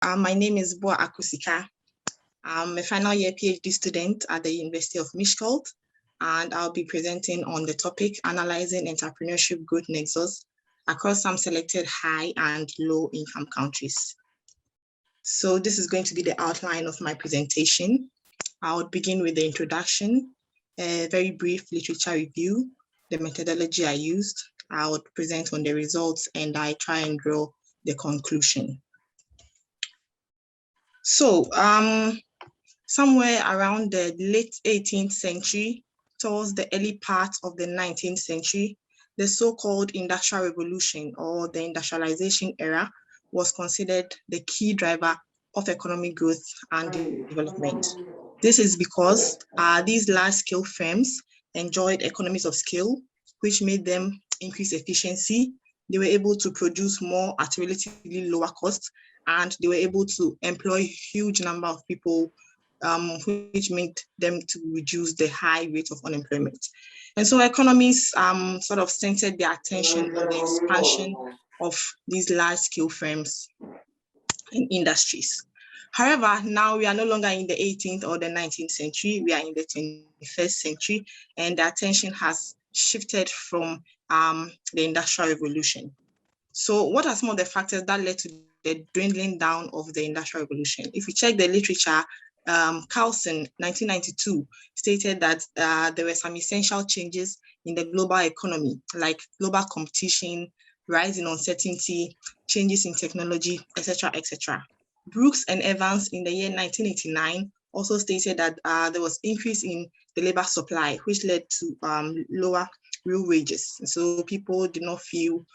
My name is Buah Aku-Sika. I'm a final year PhD student at the University of Miskolc, and I'll be presenting on the topic analyzing entrepreneurship growth nexus across some selected high and low income countries. So this is going to be the outline of my presentation. I would begin with the introduction, a very brief literature review, the methodology I used. I would present on the results, and I try and draw the conclusion. So somewhere around the late 18th century, towards the early part of the 19th century, the so-called Industrial Revolution or the industrialization era was considered the key driver of economic growth and development. This is because these large-scale firms enjoyed economies of scale, which made them increase efficiency. They were able to produce more at relatively lower costs, and they were able to employ a huge number of people, which made them to reduce the high rate of unemployment. And so economies sort of centered their attention on the expansion of these large-scale firms and industries. However, now we are no longer in the 18th or the 19th century, we are in the 21st century, and the attention has shifted from the Industrial Revolution. So what are some of the factors that led to the dwindling down of the Industrial Revolution? If you check the literature, Carlson, 1992, stated that there were some essential changes in the global economy, like global competition, rising uncertainty, changes in technology, etc., etc. Brooks and Evans in the year 1989 also stated that there was increase in the labor supply, which led to lower real wages. So people did not feel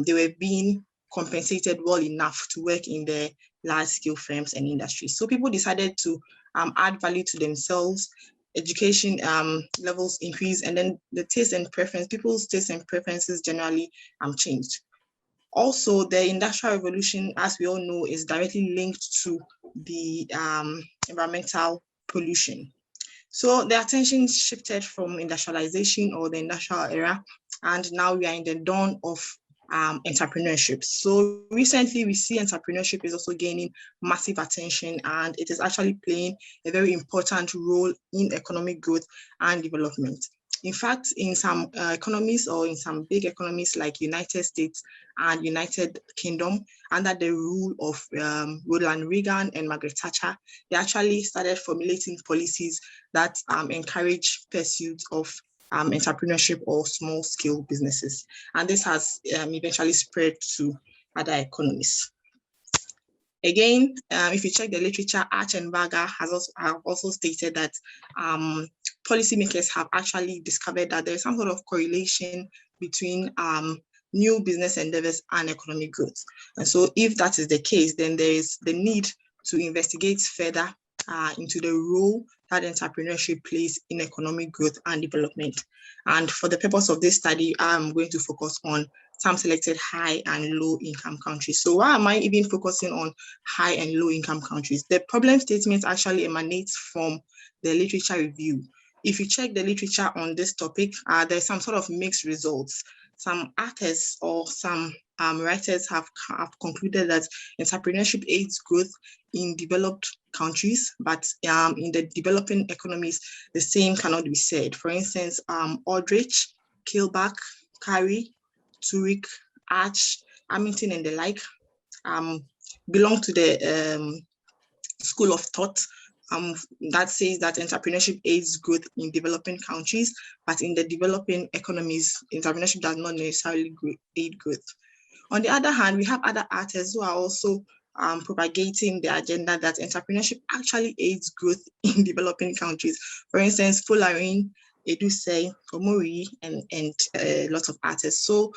they were being compensated well enough to work in the large-scale firms and industries. So people decided to add value to themselves. Education levels increased, and then the taste and preference, people's tastes and preferences generally changed. Also, the Industrial Revolution, as we all know, is directly linked to the environmental pollution. So the attention shifted from industrialization or the industrial era, and now we are in the dawn of entrepreneurship. So recently we see entrepreneurship is also gaining massive attention, and it is actually playing a very important role in economic growth and development. In fact, in some economies or in some big economies like United States and United Kingdom, under the rule of Ronald Reagan and Margaret Thatcher, they actually started formulating policies that encourage pursuit of entrepreneurship or small-scale businesses. And this has eventually spread to other economies. Again, if you check the literature, Arch and Varga have also stated that policymakers have actually discovered that there is some sort of correlation between new business endeavors and economic growth. And so if that is the case, then there is the need to investigate further into the role that entrepreneurship plays in economic growth and development. And for the purpose of this study, I'm going to focus on some selected high and low income countries. So why am I even focusing on high and low income countries? The problem statement actually emanates from the literature review. If you check the literature on this topic, there's some sort of mixed results. Some authors or some writers have concluded that entrepreneurship aids growth in developed countries, but in the developing economies, the same cannot be said. For instance, Aldrich, Kilbach, Carey, Turek, Arch, Hamilton, and the like belong to the school of thought that says that entrepreneurship aids growth in developing countries, but in the developing economies, entrepreneurship does not necessarily aid growth. On the other hand, we have other artists who are also propagating the agenda that entrepreneurship actually aids growth in developing countries. For instance, Folarin, Edusei, Omori, and lots of artists. So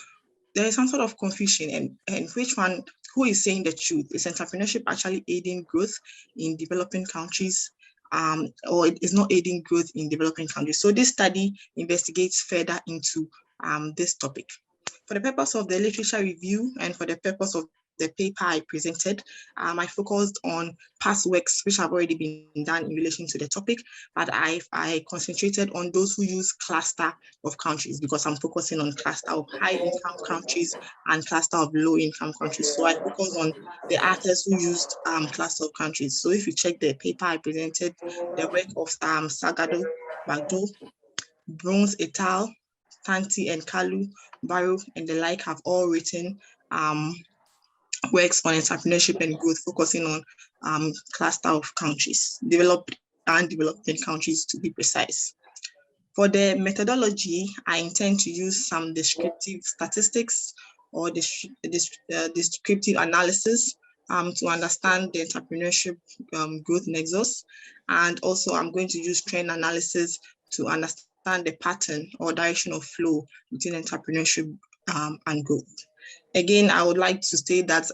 there is some sort of confusion, and which one, who is saying the truth? Is entrepreneurship actually aiding growth in developing countries, or it is not aiding growth in developing countries? So this study investigates further into this topic. For the purpose of the literature review and for the purpose of the paper I presented, I focused on past works which have already been done in relation to the topic, but I concentrated on those who use cluster of countries because I'm focusing on cluster of high-income countries and cluster of low-income countries. So I focus on the authors who used cluster of countries. So if you check the paper I presented, the work of Sagado, Bagdo, Bronze et al., Tanti and Kalu, Barrow, and the like have all written works on entrepreneurship and growth, focusing on cluster of countries, developed and developing countries to be precise. For the methodology, I intend to use some descriptive statistics or descriptive analysis to understand the entrepreneurship growth nexus. And also I'm going to use trend analysis to understand the pattern or direction of flow between entrepreneurship and growth. Again, I would like to state that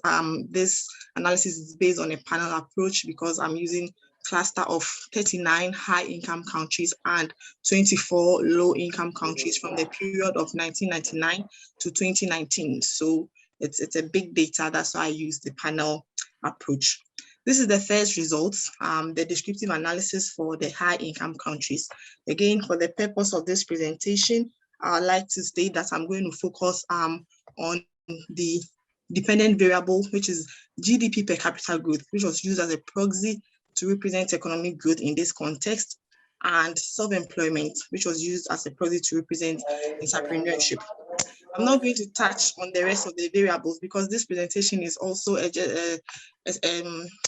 this analysis is based on a panel approach because I'm using cluster of 39 high-income countries and 24 low-income countries from the period of 1999 to 2019. So it's a big data, that's why I use the panel approach. This is the first result, the descriptive analysis for the high-income countries. Again, for the purpose of this presentation, I'd like to state that I'm going to focus on the dependent variable, which is GDP per capita growth, which was used as a proxy to represent economic growth in this context, and self-employment, which was used as a proxy to represent entrepreneurship. I'm not going to touch on the rest of the variables because this presentation is also a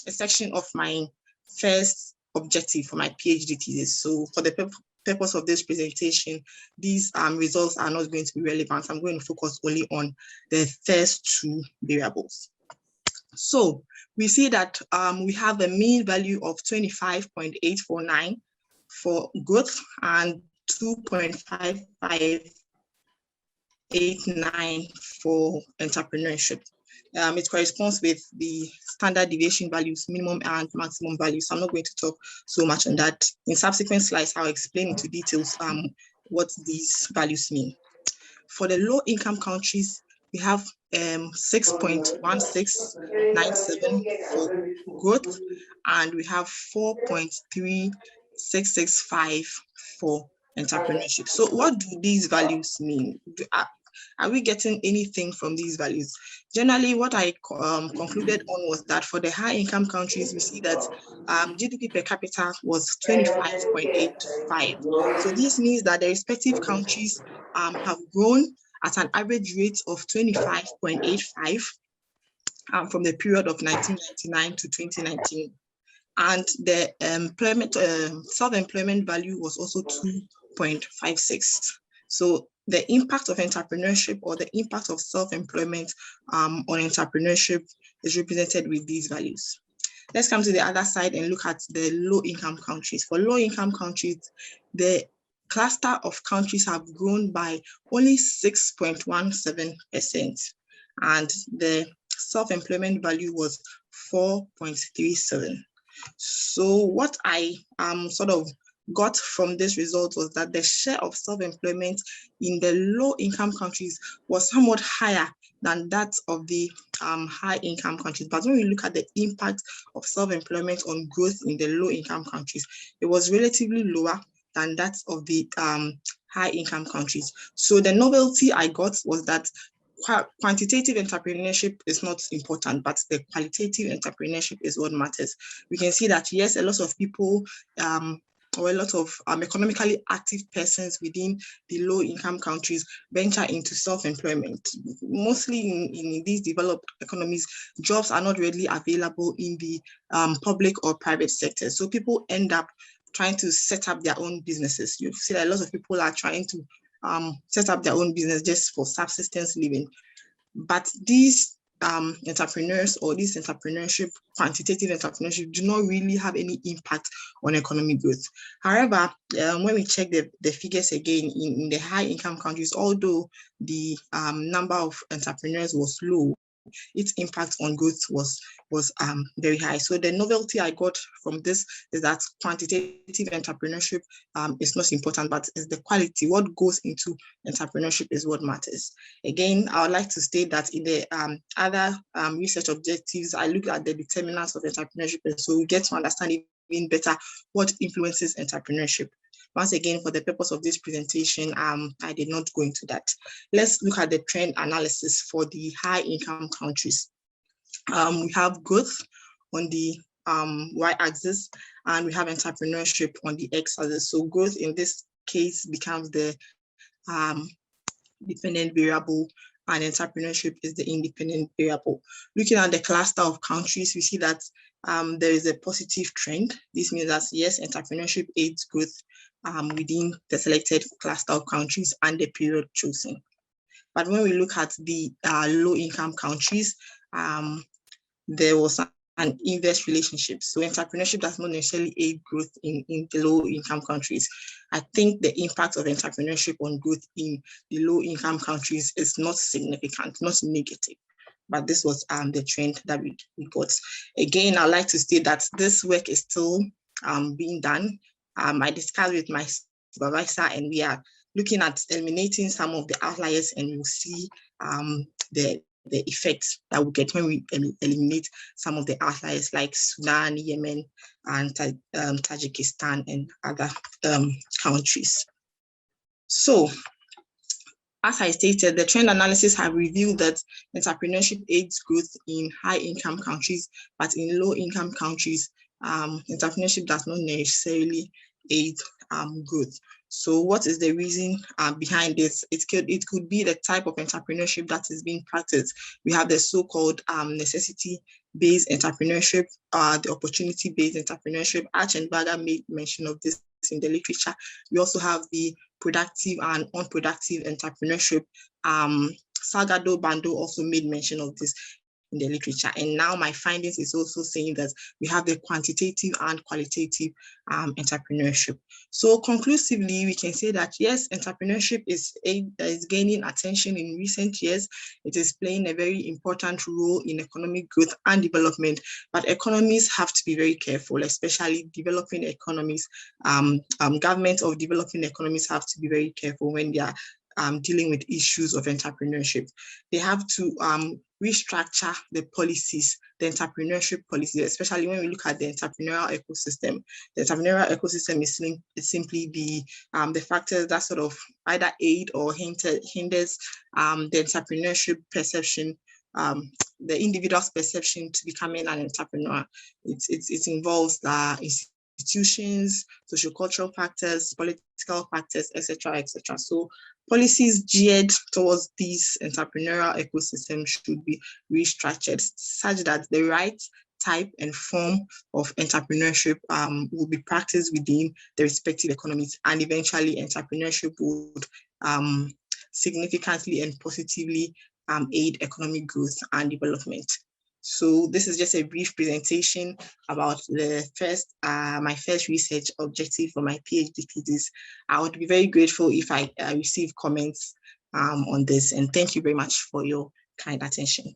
section of my first objective for my PhD thesis. So for the purpose of this presentation, these results are not going to be relevant. I'm going to focus only on the first two variables. So we see that we have a mean value of 25.849 for growth and 2.5589 for entrepreneurship. It corresponds with the standard deviation values, minimum and maximum values. So I'm not going to talk so much on that. In subsequent slides, I'll explain into details what these values mean. For the low income countries, we have 6.1697 for growth, and we have 4.3665 for entrepreneurship. So what do these values mean? Are we getting anything from these values? Generally, what I concluded on was that for the high income countries, we see that GDP per capita was 25.85. So this means that the respective countries have grown at an average rate of 25.85 from the period of 1999 to 2019. And the self-employment value was also 2.56. So the impact of entrepreneurship or the impact of self-employment on entrepreneurship is represented with these values. Let's come to the other side and look at the low-income countries. For low-income countries, the cluster of countries have grown by only 6.17%, and the self-employment value was 4.37. So what I sort of got from this result was that the share of self-employment in the low-income countries was somewhat higher than that of the high-income countries. But when we look at the impact of self-employment on growth in the low-income countries, it was relatively lower than that of the high-income countries. So the novelty I got was that quantitative entrepreneurship is not important, but the qualitative entrepreneurship is what matters. We can see that, yes, a lot of people or a lot of economically active persons within the low-income countries venture into self-employment. Mostly in these developed economies, jobs are not readily available in the public or private sector. So people end up trying to set up their own businesses. You see that a lot of people are trying to set up their own business just for subsistence living. But these entrepreneurs or this entrepreneurship, quantitative entrepreneurship, do not really have any impact on economic growth. However, when we check the figures again in the high income countries, although the number of entrepreneurs was low, its impact on growth was very high. So the novelty I got from this is that quantitative entrepreneurship is not important, but it's the quality. What goes into entrepreneurship is what matters. Again, I would like to state that in the other research objectives, I look at the determinants of entrepreneurship, and so we get to understand even better what influences entrepreneurship. Once again, for the purpose of this presentation, I did not go into that. Let's look at the trend analysis for the high-income countries. We have growth on the y-axis, and we have entrepreneurship on the x-axis. So growth in this case becomes the dependent variable, and entrepreneurship is the independent variable. Looking at the cluster of countries, we see that there is a positive trend. This means that yes, entrepreneurship aids growth within the selected cluster of countries and the period chosen. But when we look at the low-income countries, there was an inverse relationship. So entrepreneurship does not necessarily aid growth in the low-income countries. I think the impact of entrepreneurship on growth in the low-income countries is not significant, not negative. But this was the trend that we got. Again, I'd like to state that this work is still being done. I discussed with my supervisor, and we are looking at eliminating some of the outliers, and you'll see the effects that we get when we eliminate some of the outliers like Sudan, Yemen, and Tajikistan and other countries. So, as I stated, the trend analysis have revealed that entrepreneurship aids growth in high-income countries, but in low-income countries, entrepreneurship does not necessarily aid growth. So what is the reason behind this? It could be the type of entrepreneurship that is being practiced. We have the so-called necessity-based entrepreneurship, the opportunity-based entrepreneurship. Arch and Berger made mention of this in the literature. We also have the productive and unproductive entrepreneurship. Salgado Bando also made mention of this in the literature. And now my findings is also saying that we have the quantitative and qualitative entrepreneurship. So conclusively, we can say that yes, entrepreneurship is gaining attention in recent years. It is playing a very important role in economic growth and development, but economies have to be very careful, especially developing economies. Governments of developing economies have to be very careful when they are dealing with issues of entrepreneurship. They have to restructure the policies, the entrepreneurship policies, especially when we look at the entrepreneurial ecosystem. The entrepreneurial ecosystem is simply the factors that sort of either aid or hinders the entrepreneurship perception, the individual's perception to becoming an entrepreneur. It involves institutions, social-cultural factors, political factors, etc., etc. So policies geared towards these entrepreneurial ecosystems should be restructured such that the right type and form of entrepreneurship will be practiced within the respective economies, and eventually entrepreneurship would significantly and positively aid economic growth and development. So this is just a brief presentation about my first research objective for my PhD thesis. I would be very grateful if I receive comments on this, and thank you very much for your kind attention.